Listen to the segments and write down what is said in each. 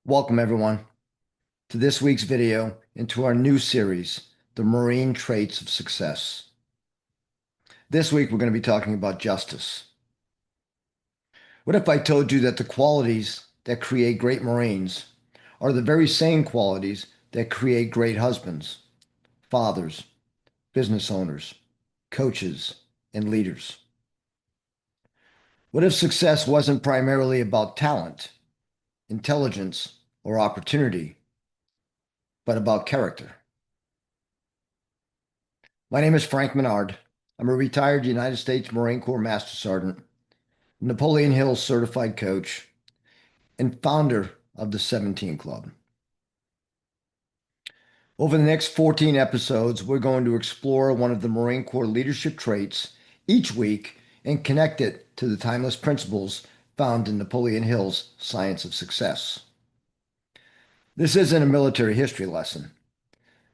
Welcome, everyone, to this week's video and to our new series, The Marine Traits of Success. This week, we're going to be talking about justice. What if I told you that the qualities that create great Marines are the very same qualities that create great husbands, fathers, business owners, coaches, and leaders? What if success wasn't primarily about talent, intelligence, or opportunity, but about character? My name is Frank Menard. I'm a retired United States Marine Corps Master Sergeant, Napoleon Hill certified coach, and founder of the 17 Club. Over the next 14 episodes, we're going to explore one of the Marine Corps leadership traits each week and connect it to the timeless principles found in Napoleon Hill's Science of Success. This isn't a military history lesson.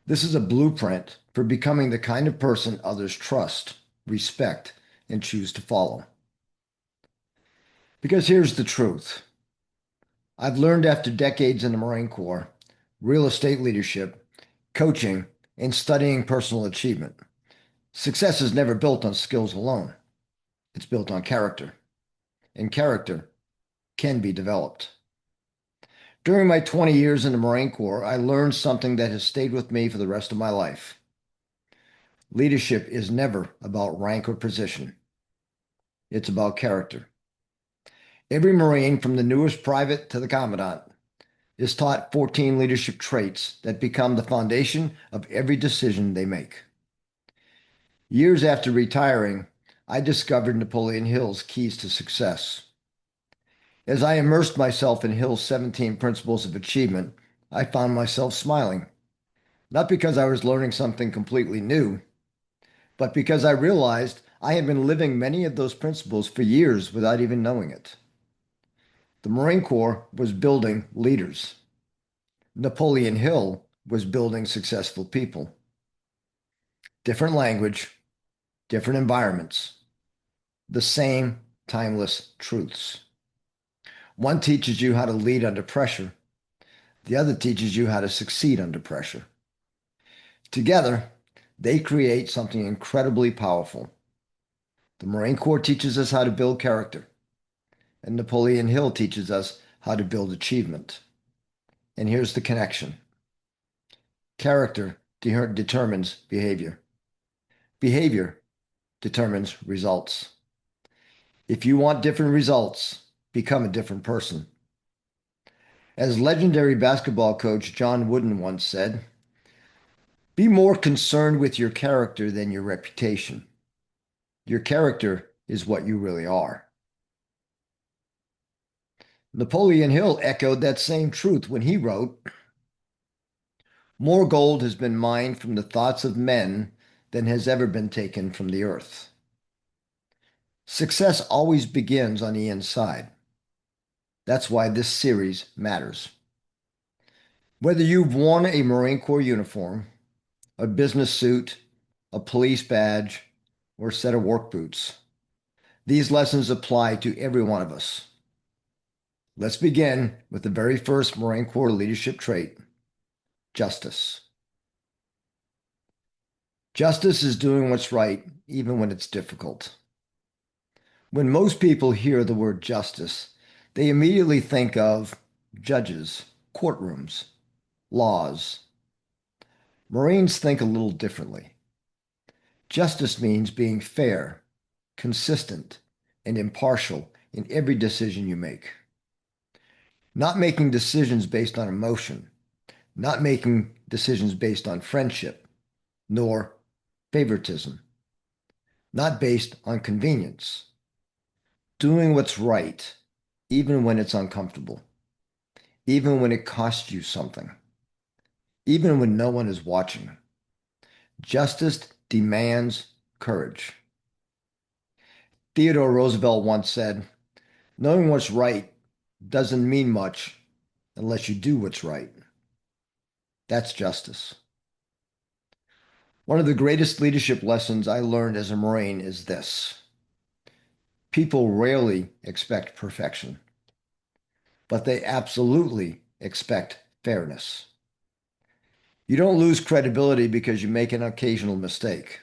This is a blueprint for becoming the kind of person others trust, respect, and choose to follow. Because here's the truth. I've learned after decades in the Marine Corps, real estate leadership, coaching, and studying personal achievement. Success is never built on skills alone. It's built on character, and character can be developed. During my 20 years in the Marine Corps, I learned something that has stayed with me for the rest of my life. Leadership is never about rank or position. It's about character. Every Marine, from the newest private to the commandant, is taught 14 leadership traits that become the foundation of every decision they make. Years after retiring, I discovered Napoleon Hill's keys to success. As I immersed myself in Hill's 17 principles of achievement, I found myself smiling. Not because I was learning something completely new, but because I realized I had been living many of those principles for years without even knowing it. The Marine Corps was building leaders. Napoleon Hill was building successful people. Different language, different environments, the same timeless truths. One teaches you how to lead under pressure. The other teaches you how to succeed under pressure. Together, they create something incredibly powerful. The Marine Corps teaches us how to build character, and Napoleon Hill teaches us how to build achievement. And here's the connection. Character determines behavior. Behavior determines results. If you want different results, become a different person. As legendary basketball coach John Wooden once said, be more concerned with your character than your reputation. Your character is what you really are. Napoleon Hill echoed that same truth when he wrote, more gold has been mined from the thoughts of men than has ever been taken from the earth. Success always begins on the inside. That's why this series matters. Whether you've worn a Marine Corps uniform, a business suit, a police badge, or a set of work boots, these lessons apply to every one of us. Let's begin with the very first Marine Corps leadership trait, justice. Justice is doing what's right, even when it's difficult. When most people hear the word justice, they immediately think of judges, courtrooms, laws. Marines think a little differently. Justice means being fair, consistent, and impartial in every decision you make. Not making decisions based on emotion, not making decisions based on friendship, nor favoritism, not based on convenience. Doing what's right, even when it's uncomfortable, even when it costs you something, even when no one is watching. Justice demands courage. Theodore Roosevelt once said, knowing what's right doesn't mean much unless you do what's right. That's justice. One of the greatest leadership lessons I learned as a Marine is this. People rarely expect perfection, but they absolutely expect fairness. You don't lose credibility because you make an occasional mistake.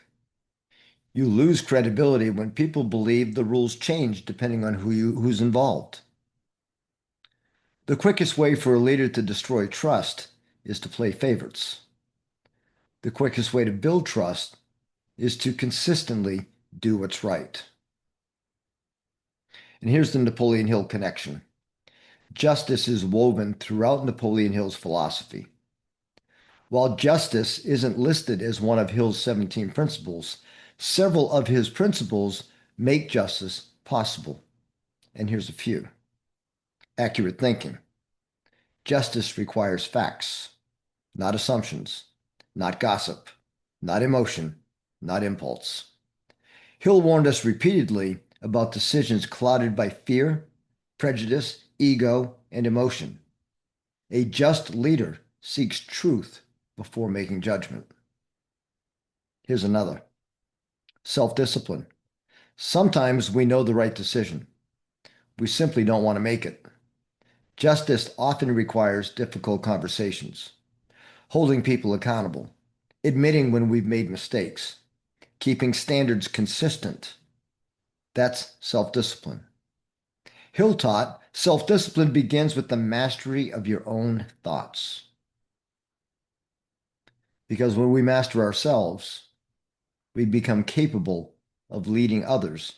You lose credibility when people believe the rules change depending on who's involved. The quickest way for a leader to destroy trust is to play favorites. The quickest way to build trust is to consistently do what's right. And here's the Napoleon Hill connection. Justice is woven throughout Napoleon Hill's philosophy. While justice isn't listed as one of Hill's 17 principles, several of his principles make justice possible. And here's a few. Accurate thinking. Justice requires facts, not assumptions, not gossip, not emotion, not impulse. Hill warned us repeatedly about decisions clouded by fear, prejudice, ego, and emotion. A just leader seeks truth before making judgment. Here's another. Self-discipline. Sometimes we know the right decision. We simply don't want to make it. Justice often requires difficult conversations, holding people accountable, admitting when we've made mistakes, keeping standards consistent. That's self-discipline. Hill taught self-discipline begins with the mastery of your own thoughts. Because when we master ourselves, we become capable of leading others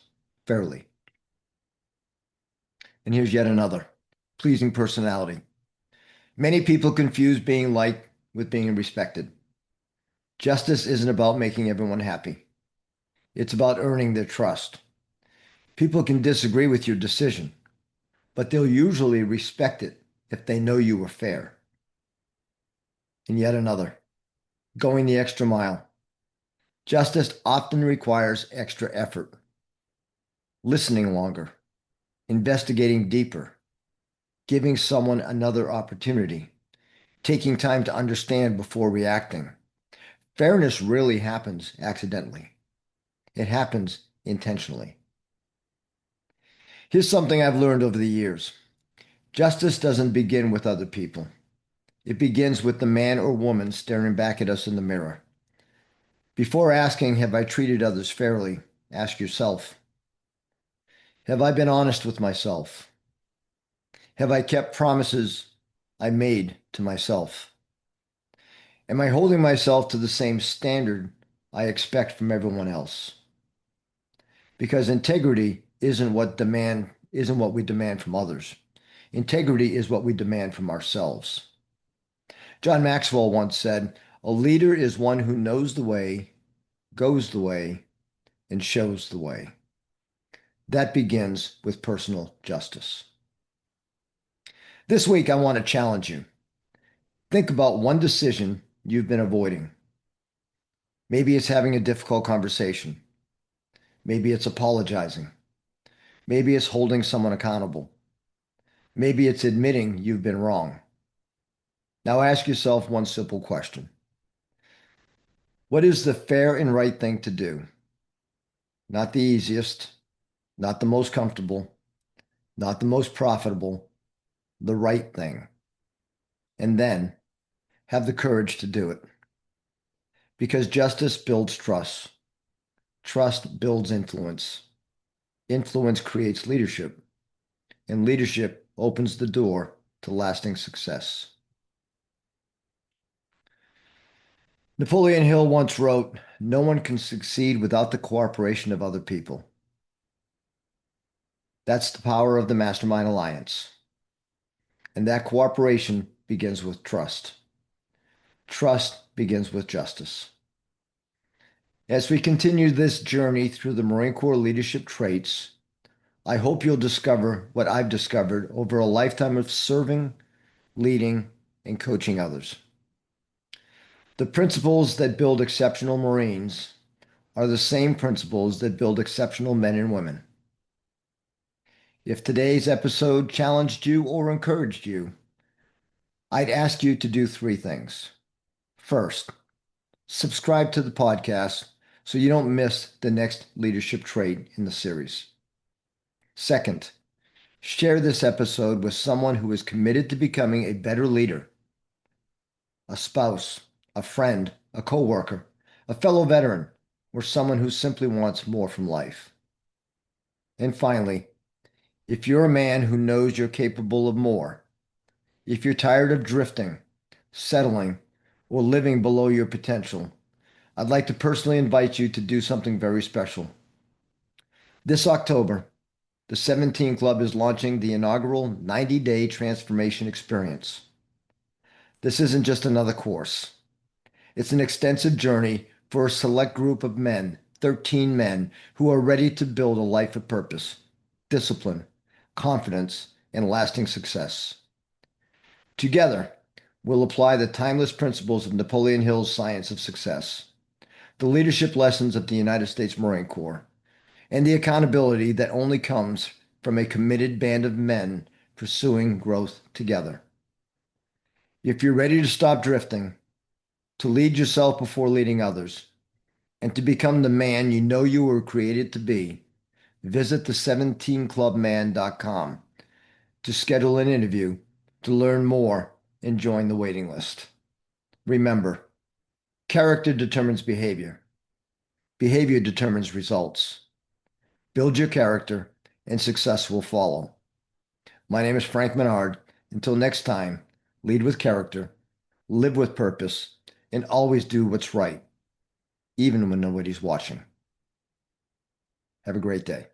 fairly. And here's yet another. Pleasing personality. Many people confuse being liked with being respected. Justice isn't about making everyone happy. It's about earning their trust. People can disagree with your decision, but they'll usually respect it if they know you were fair. And yet another. Going the extra mile. Justice often requires extra effort. Listening longer. Investigating deeper. Giving someone another opportunity. Taking time to understand before reacting. Fairness rarely happens accidentally. It happens intentionally. Here's something I've learned over the years. Justice doesn't begin with other people. It begins with the man or woman staring back at us in the mirror. Before asking, have I treated others fairly? Ask yourself, have I been honest with myself? Have I kept promises I made to myself? Am I holding myself to the same standard I expect from everyone else? Because integrity isn't what we demand from others. Integrity is what we demand from ourselves. John Maxwell once said, "A leader is one who knows the way, goes the way, and shows the way." That begins with personal justice. This week, I want to challenge you. Think about one decision you've been avoiding. Maybe it's having a difficult conversation. Maybe it's apologizing. Maybe it's holding someone accountable. Maybe it's admitting you've been wrong. Now ask yourself one simple question. What is the fair and right thing to do? Not the easiest, not the most comfortable, not the most profitable, the right thing. And then have the courage to do it. Because justice builds trust. Trust builds influence. Influence creates leadership. And leadership opens the door to lasting success. Napoleon Hill once wrote, "No one can succeed without the cooperation of other people." That's the power of the Mastermind Alliance. And that cooperation begins with trust. Trust begins with justice. As we continue this journey through the Marine Corps leadership traits, I hope you'll discover what I've discovered over a lifetime of serving, leading, and coaching others. The principles that build exceptional Marines are the same principles that build exceptional men and women. If today's episode challenged you or encouraged you, I'd ask you to do three things. First, subscribe to the podcast so you don't miss the next leadership trait in the series. Second, Share this episode with someone who is committed to becoming a better leader, a spouse, a friend, a coworker, a fellow veteran, or someone who simply wants more from life. And finally, if you're a man who knows you're capable of more, if you're tired of drifting, settling, or living below your potential, I'd like to personally invite you to do something very special. This October, the 17 Club is launching the inaugural 90-day transformation experience. This isn't just another course. It's an extensive journey for a select group of men, 13 men, who are ready to build a life of purpose, discipline, confidence, and lasting success. Together, we'll apply the timeless principles of Napoleon Hill's science of success, the leadership lessons of the United States Marine Corps, and the accountability that only comes from a committed band of men pursuing growth together. If you're ready to stop drifting, to lead yourself before leading others, and to become the man you know you were created to be, visit the17clubman.com to schedule an interview, to learn more, and join the waiting list. Remember, character determines behavior. Behavior determines results. Build your character, and success will follow. My name is Frank Menard. Until next time, lead with character, live with purpose, and always do what's right, even when nobody's watching. Have a great day.